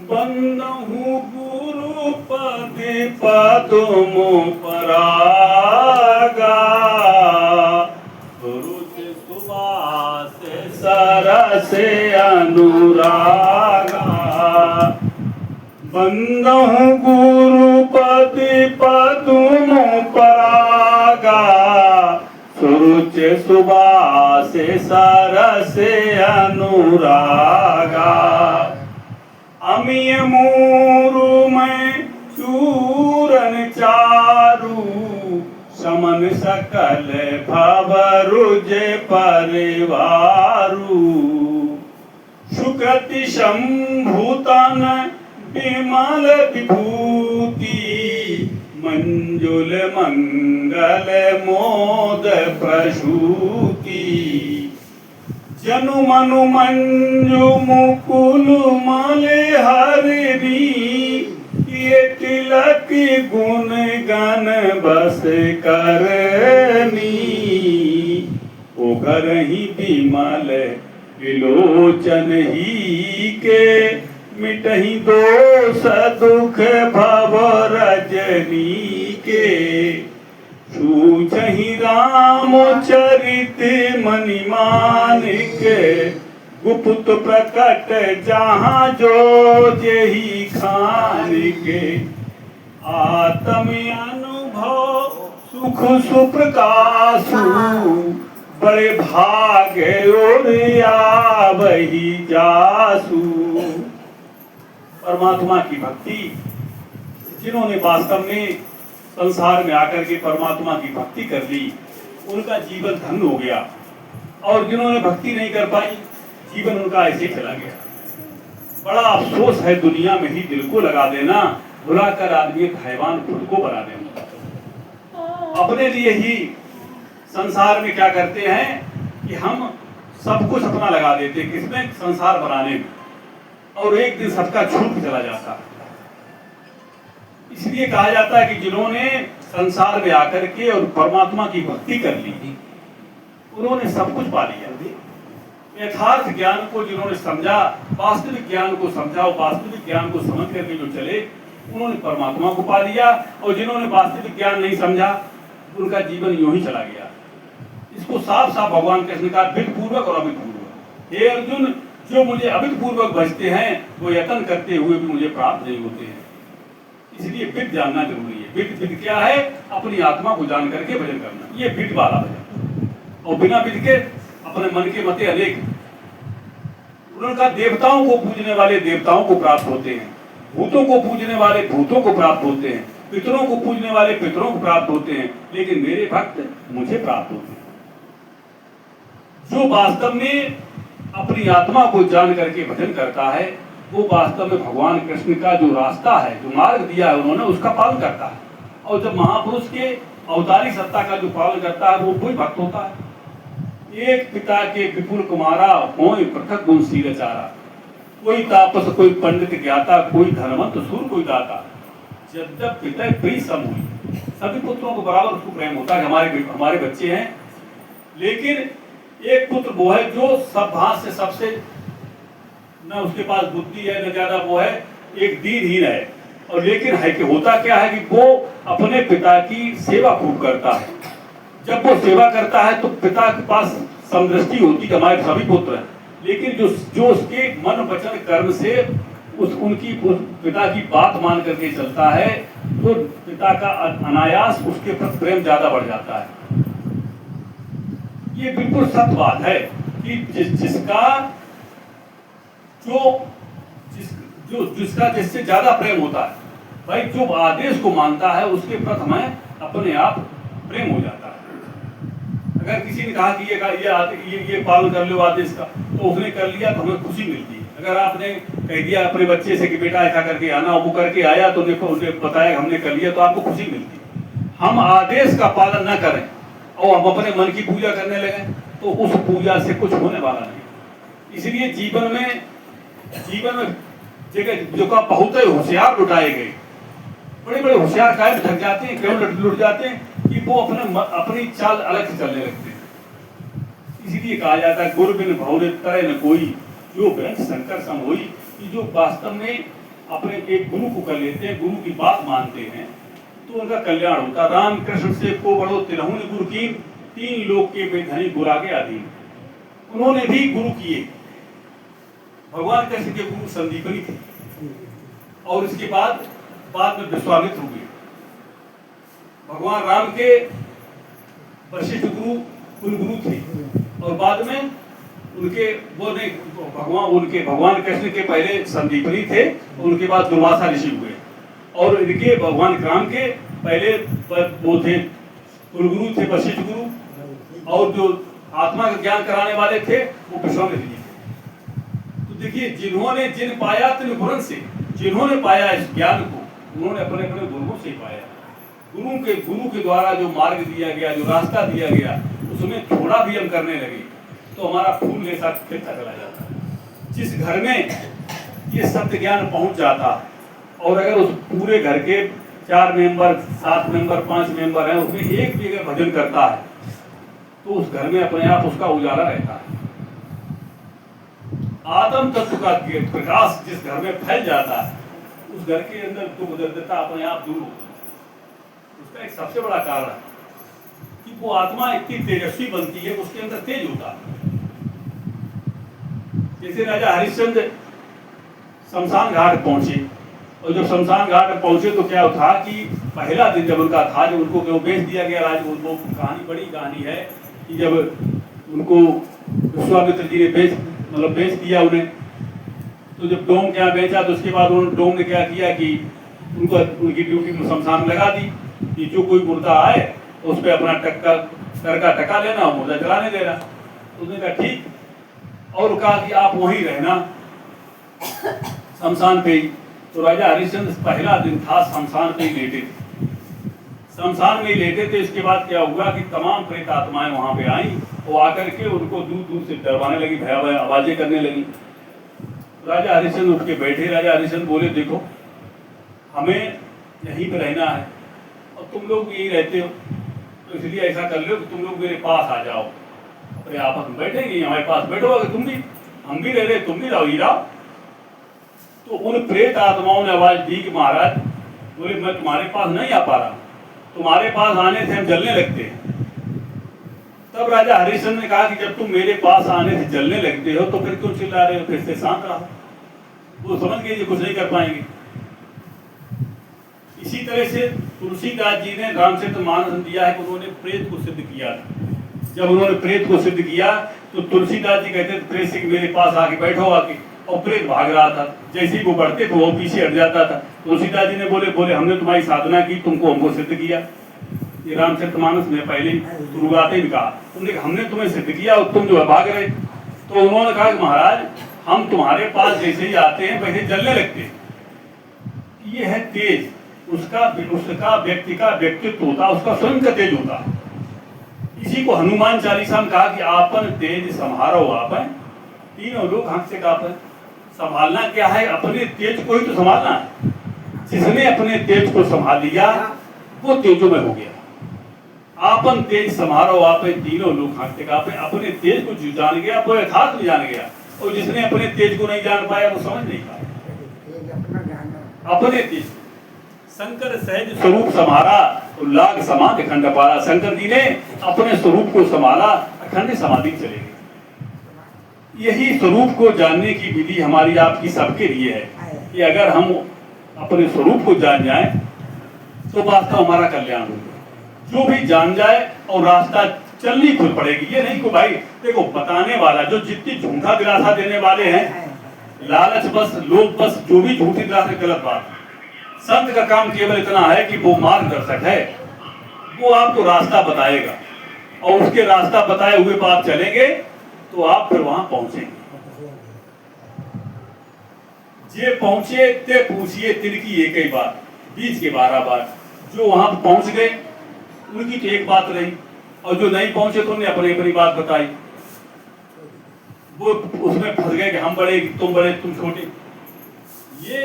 बंदहु गुरु पति पदुमु परागा, रुचि सुवास सरस अनुरागा। बंदहु गुरु पति पदुमु परागा, सुरुचि सुवास सरस अनुरागा। अमिय मूरु में चूरन चारु, समन सकल भवरुज परिवारु। सुकृति शंभुतन विमल विभूति, मंजुल मंगल मोद प्रसूति। जनु मनु मंजु मुकुल मले हरिणी, ये तिलक गुण गण बस करनी। ओ घर ही विमल विलोचन ही के, मिटहि दोष दुख भव रजनी के। सूझहि राम चरित मनि मानिक, गुप्त प्रकट जहाँ जो जेहि खानिक। आत्म अनुभव सुख सुप्रकाशु, बड़े भाग्य और आवहि जासु। परमात्मा की भक्ति, जिन्होंने वास्तव में संसार में आकर के परमात्मा की भक्ति कर ली, उनका जीवन धन्य हो गया। और जिन्होंने भक्ति नहीं कर पाई, जीवन उनका ऐसे चला गया। बड़ा अफसोस है दुनिया में ही दिल को लगा देना, भुलाकर आदमी एक हैवान खुद को बना देना। अपने लिए ही संसार में क्या करते हैं कि हम सब कुछ अपना लगा देते हैं, किसमें? संसार बनाने में। और एक दिन सबका छूट चला जाता है। इसलिए कहा जाता है कि जिन्होंने संसार में आकर के और परमात्मा की भक्ति कर ली, उन्होंने सब कुछ पा लिया। यथार्थ ज्ञान को जिन्होंने समझा, वास्तविक ज्ञान को समझा और वास्तविक ज्ञान को समझ करके जो चले, उन्होंने परमात्मा को पा लिया। और जिन्होंने वास्तविक ज्ञान नहीं समझा, उनका जीवन यूं ही चला गया। इसको साफ साफ भगवान कृष्ण का विध पूर्वक और अविध पूर्वक। हे अर्जुन, जो मुझे अविध पूर्वक भजते हैं, वो यत्न करते हुए भी मुझे प्राप्त नहीं होते हैं। इसलिए विध जानना जरूरी है। विध क्या है? अपनी आत्मा को जान करके भजन करना, ये विध वाला भजन। और बिना विध के अपने मन के मते अनेक। उनका देवताओं को पूजने वाले देवताओं को प्राप्त होते हैं, भूतों को पूजने वाले भूतों को प्राप्त होते हैं, पितरों को पूजने वाले पितरों को प्राप्त होते हैं, लेकिन मेरे भक्त मुझे प्राप्त होते हैं। जो वास्तव में अपनी आत्मा को जान करके भजन करता है, वो वास्तव में भगवान कृष्ण का जो रास्ता है, जो मार्ग दिया है उन्होंने, उसका पालन करता है। और जब महापुरुष के अवतारी सत्ता का जो पालन करता है, वो कोई भक्त होता है। एक पिता के विपुल कुमारा, होय पृथक गुण शील चारा। कोई तापस, कोई पंडित ज्ञाता, कोई धनवंत सूर, कोई दाता। जब जब पिता प्रिय सम हुई, सभी पुत्रों को बराबर उसको प्रेम होता है। हमारे बच्चे हैं, लेकिन एक पुत्र वो है जो सब भाग से सबसे, न उसके पास बुद्धि है न ज्यादा वो है, एक दीनहीन है। और लेकिन है कि होता क्या है कि वो अपने पिता की सेवा खूब करता है। जब वो सेवा करता है तो पिता के पास समदृष्टि होती है, हमारे सभी पुत्र हैं। लेकिन जो उसके मन वचन कर्म से उस पिता की बात मान करके चलता है, तो पिता का अनायास उसके प्रति प्रेम ज्यादा बढ़ जाता है। ये बिल्कुल सत्य बात है कि जिसका जिससे ज्यादा प्रेम होता है, भाई जो आदेश को मानता है उसके प्रति हमें अपने आप प्रेम हो जाता है। अगर किसी ने कहा कि ये पालन कर लो आदेश का, तो उसने कर लिया तो हमें खुशी मिलती है। अगर आपने कह दिया अपने बच्चे से कि बेटा ऐसा करके आना, वो करके आया तो उन्हें बताया हमने कर लिया, तो आपको खुशी मिलती है। हम आदेश का पालन न करें और हम अपने मन की पूजा करने लगे, तो उस पूजा से कुछ होने वाला नहीं। इसलिए जीवन में जगह जो का बहुत होशियार लुटाए गए, बड़े बड़े होशियार कायम थक जाते हैं, केवल लुट जाते हैं कि वो अपनी चाल अलग से चलने लगते हैं। इसीलिए कहा जाता है गुरु बिन भौरे तरह न कोई, जो ग्रंथ शंकर सम होई, कि जो वास्तव में अपने एक गुरु को कर लेते हैं, गुरु की बात मानते हैं, तो उनका कल्याण होता। राम कृष्ण से को बड़ो तिलहु ने गुरु की, तीन लोग के बेधनी गुरा के अधीन। उन्होंने भी गुरु किए। भगवान कृष्ण के गुरु संदीपनी थे और इसके बाद में विश्वामित्र हुए। भगवान राम के वशिष्ठ गुरु कुलगुरु थे और बाद में भगवान कृष्ण के पहले संदीपनी थे, उनके बाद दुर्वासा ऋषि हुए और इनके भगवान राम के पहले वो थे कुलगुरु थे वशिष्ठ गुरु, और जो आत्मा का ज्ञान कराने वाले थे वो विश्वामित्र जी थे। तो देखिए, जिन पाया तिन गुरन से, जिन्होंने पाया इस ज्ञान को, उन्होंने अपने अपने गुरुओं से पाया। गुरु के द्वारा जो मार्ग दिया गया, जो रास्ता दिया गया, उसमें थोड़ा भी हम करने लगे तो हमारा फूल जैसा खिलता चला जाता। जिस घर में ये सत्य ज्ञान पहुंच जाता और अगर उस पूरे घर के 4 मेंबर, 7 मेंबर, 5 मेंबर हैं, उसमें एक भी अगर भजन करता है तो उस घर में अपने आप उसका उजाला रहता है। आत्म तत्व का प्रकाश जिस घर में फैल जाता है, उस घर के अंदर दुख दरिद्रता अपने आप दूर होती है। उसका एक सबसे बड़ा कारण कि वो आत्मा इतनी तेजस्वी बनती है, उसके अंदर तेज होता है। जैसे राजा हरिश्चंद्र शमशान घाट पहुंचे, और जब शमशान घाट पहुंचे तो क्या था कि पहला दिन जब उनका था, जब उनको वो बेच दिया गया राज, वो कहानी बड़ी कहानी है कि जब उनको विश्वामित्र जी ने बेच दिया उन्हें, तो जब डोम के यहाँ बेचा तो उसके बाद उन्होंने डोम ने क्या किया कि उनकी ड्यूटी में शमशान में लगा दी कि जो कोई मुर्दा आए उस पर अपना सर का टका लेना और मुर्दा चलाने देना। उसने कहा ठीक, और कहा कि आप वहीं रहना शमशान पे ही। तो राजा हरिश्चंद्र पहला दिन था शमशान पे ही लेटे थे, शमशान में ही लेटे थे। इसके बाद क्या हुआ कि तमाम प्रेत आत्माएं वहां पे आई, वो आकर के उनको दूर दूर से डरवाने लगी, भयावह आवाजें करने लगी। राजा हरिश्चंद्र उठ के बैठे। राजा हरिश्चंद्र बोले, देखो हमें यहीं पे रहना है और तुम लोग यहीं रहते हो, तो इसलिए ऐसा कर लो कि तुम लोग मेरे पास आ जाओ, अपने आपस में बैठेंगे, हमारे पास बैठो, अगर तुम भी, हम भी रह रहे, तुम भी रहो। तो उन प्रेत आत्माओं ने आवाज दी कि महाराज, बोले मैं तुम्हारे पास नहीं आ पा रहा, तुम्हारे पास आने से हम जलने लगते हैं। तब राजा हरिश्चंद्र ने कहा कि जब तुम मेरे पास आने से जलने लगते हो तो फिर क्यों चिल्ला रहे हो, फिर से शांत रहो। वो समझ गए ये कुछ नहीं कर पाएंगे। इसी तरह से तुलसीदास जी ने रामचरितमानस दिया है कि उन्होंने प्रेत को सिद्ध किया था। जब उन्होंने प्रेत को सिद्ध किया तो तुलसीदास जी कहते थे प्रेत से मेरे पास आके बैठो आके, और प्रेत भाग रहा था। जैसे ही वो बढ़ते तो वो पीछे हट जाता था। तुलसीदास जी ने बोले हमने तुम्हारी साधना की, तुमको हमको सिद्ध किया। ये रामचरितमानस में पहले ही शुरुआत में कहा, तुमने हमने तुम्हें सिद्ध किया और तुम जो है भाग रहे। तो उन्होंने कहा कि महाराज, हम तुम्हारे पास जैसे ही आते हैं वैसे जलने लगते हैं। ये है तेज, उसका व्यक्ति का व्यक्तित्व होता, उसका स्वयं का तेज होता। इसी को हनुमान चालीसा में कहा कि आपन तेज संहारो आपन, तीनों लोग हंस से कापन। संभालना क्या है? अपने तेज को ही तो संभालना है। जिसने अपने तेज को संभाल लिया वो तेजो में हो गया। आपन तेज संहारो आपन, तीनों लोग हंस से कापे। अपने तेज को जो जान गया वो यथार्थ में जान गया, और जिसने अपने तेज को नहीं जान पाया वो समझ नहीं पाया अपने तेज। शंकर सहज स्वरूप संभाला, लाग समाधि खंड पारा। शंकर जी ने अपने स्वरूप को संभाला, अखंड समाधि चले गए। यही स्वरूप को जानने की विधि हमारी आपकी सबके लिए है कि अगर हम अपने स्वरूप को जान जाएं तो वास्तव हमारा कल्याण होगा। जो भी जान जाए और रास्ता चलनी खुल पड़ेगी। ये नहीं को भाई देखो, बताने वाला जो जितनी झूठा दिलासा देने वाले हैं, लालच बस, लोग बस, जो भी झूठी दिलासा, गलत बात। संत का काम केवल इतना है कि वो मार्गदर्शक है, वो आपको रास्ता बताएगा और उसके रास्ता बताए हुए पर आप चलेंगे तो आप फिर वहां पहुंचेंगे। जे पहुंचे ते पूछिए तिनकी एक ही बात, बीच के 12 बात। जो वहां पहुंच गए उनकी तो एक बात रही, और जो नहीं पहुंचे तो उन्हें अपनी अपनी बात बताई। वो उसमें फंस गए कि हम बड़े, तुम बड़े, तुम छोटे। ये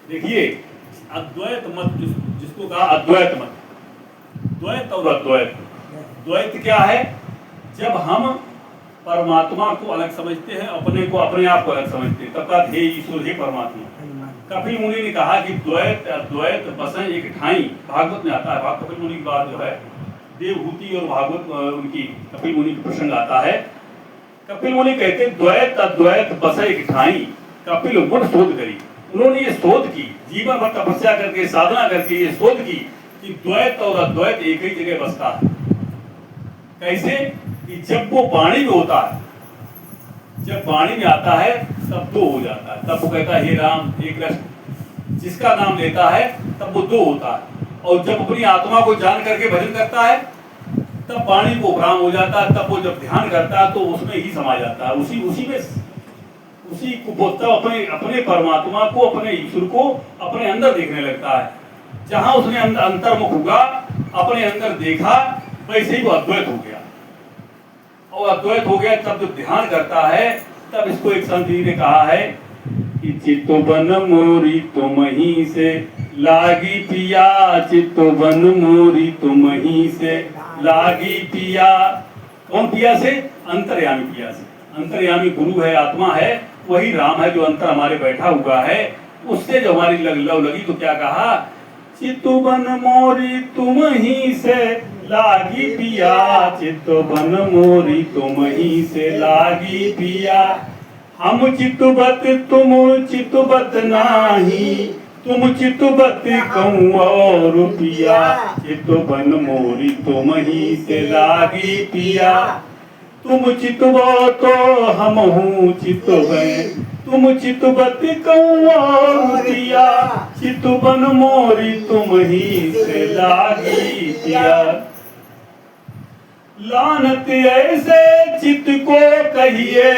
देखिए अद्वैत मत, जिसको कहा अद्वैत मत, द्वैत और अद्वैत। द्वैत क्या है? जब हम परमात्मा को अलग समझते हैं, अपने को, अपने आप को अलग समझते हैं, तब का हे ईश्वर, हे परमात्मा। कपिल मुनि ने कहा कि द्वैत अद्वैत बसें एक ठाई, भागवत में आता है। कपिल मुनि की बात जो है, देवहूति और भागवत उनकी कपिल मुनि का प्रसंग आता है। कपिल मुनि कहते द्वैत अद्वैत बसें एक ठाई, कपिल मुनि शोध करी। उन्होंने ये शोध की, जीवन भर तपस्या करके साधना करके ये शोध की कि द्वैत और अद्वैत एक ही जगह बसता है। कैसे कि जब वो वाणी में होता है, जब वाणी में आता है तब दो हो जाता है, तब वो कहता है हे राम हे कृष्ण, जिसका नाम लेता है तब वो दो होता है। और जब अपनी आत्मा को जान करके भजन करता है तब वाणी को भ्राम हो जाता है, तब वो जब ध्यान करता है तो उसमें ही समा जाता है, उसी को बोलता अपने अपने परमात्मा को, अपने ईश्वर को अपने अंदर देखने लगता है। जहां उसने अंतर्मुख हुआ, अपने अंदर देखा, वैसे ही वो अद्वैत हो गया। और अद्वैत हो गया तब जब ध्यान करता है तब इसको एक संत जी ने कहा है कि चित्तो बन मोरी तुम ही से लागी पिया, चित्तो बन मोरी तुम ही से लागी पिया। कौन पिया से? अंतर्यामी पिया से। अंतर्यामी गुरु है, आत्मा है, वही राम है जो अंतर हमारे बैठा हुआ है। उससे जो हमारी लव लगी तो क्या कहा? चित्तो बन मोरी तुम ही से लागी पिया, चित्तो बन मोरी तुम ही से लागी पिया। हम चित्तबत तुम चित्तबत नाही, तुम चित्तबत कहूँ और पिया, चित्तो बन मोरी तुम ही से लागी पिया। तुम चितवो तो हम हूँ चितवे, तुम चितवत कहूँ और पिया, चित बन मोरी तुम ही से लागी पिया। लानत ऐसे चित को कहिए,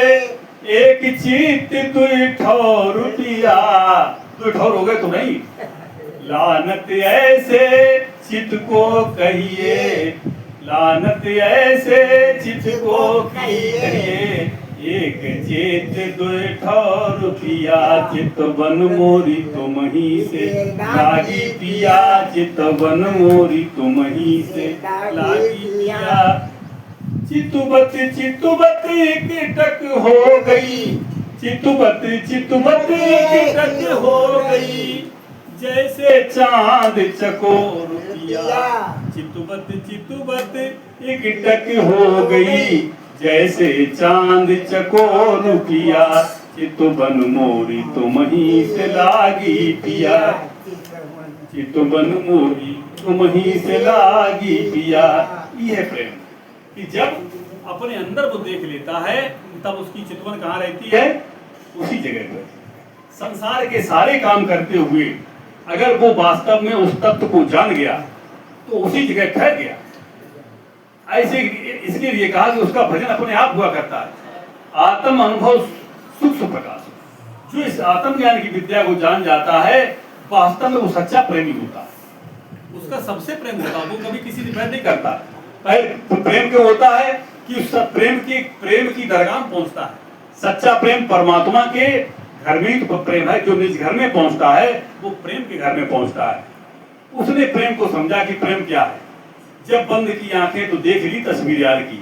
एक चित दुई ठौर पिया। दुई ठौर हो गए तो नहीं। लानत ऐसे चित को कहिए, लानत ऐसे चित को कहिए, एक चित दुई ठौर पिया, चित बन मोरी तुम ही से लागी पिया, चित बन मोरी तुम ही से लागी पिया। चितुबत चितुबत कीटक हो गई, चितुबत चितुबत कीटक हो गई, जैसे चांद चकोर पिया। चितुबत चितुबत कीटक हो गई, जैसे चांद चकोर पिया, चित बन मोरी तुम ही से लागी पिया, चित बन मोरी तुम ही से लागी पिया। ये प्रेम कि जब अपने अंदर वो देख लेता है तब उसकी चितवन कहाँ रहती है? उसी जगह पर। संसार के सारे काम करते हुए अगर वो वास्तव में उस तत्व को जान गया तो उसी जगह ठहर गया। ऐसे इसके लिए कहा कि उसका भजन अपने आप हुआ करता है। आत्म अनुभव सूक्ष्म प्रकाश। जो इस आत्म ज्ञान की विद्या को जान जाता है वास्तव में वो सच्चा प्रेमी होता है। उसका सबसे प्रेम होता है, वो कभी किसी से प्रेम नहीं करता। प्रेम क्यों होता है कि उस प्रेम की दरगाह पहुंचता है। सच्चा प्रेम परमात्मा के घर में ही तो प्रेम है। जो निज घर में पहुंचता है वो प्रेम के घर में पहुंचता है। उसने प्रेम को समझा कि प्रेम क्या है। जब बंद की आंखें तो देख ली तस्वीर यार की,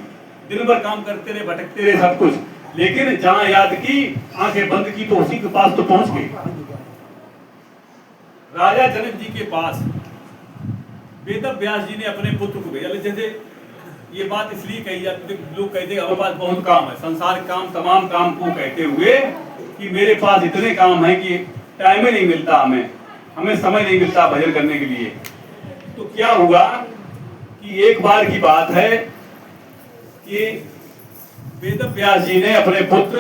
दिन भर काम करते रहे, भटकते रहे सब कुछ, लेकिन जहां याद की आंखें बंद की तो उसी के पास तो पहुंच गए। राजा जनक जी के पास वेद व्यास जी ने अपने पुत्र को भेजा। जैसे ये बात इसलिए कही जाती है, लोग कहते हैं हमारे पास बहुत काम है, संसार काम, तमाम काम को कहते हुए कि मेरे पास इतने काम है कि टाइम ही नहीं मिलता, हमें समय नहीं मिलता भजन करने के लिए। तो क्या हुआ कि एक बार की बात है कि वेद व्यास जी ने अपने पुत्र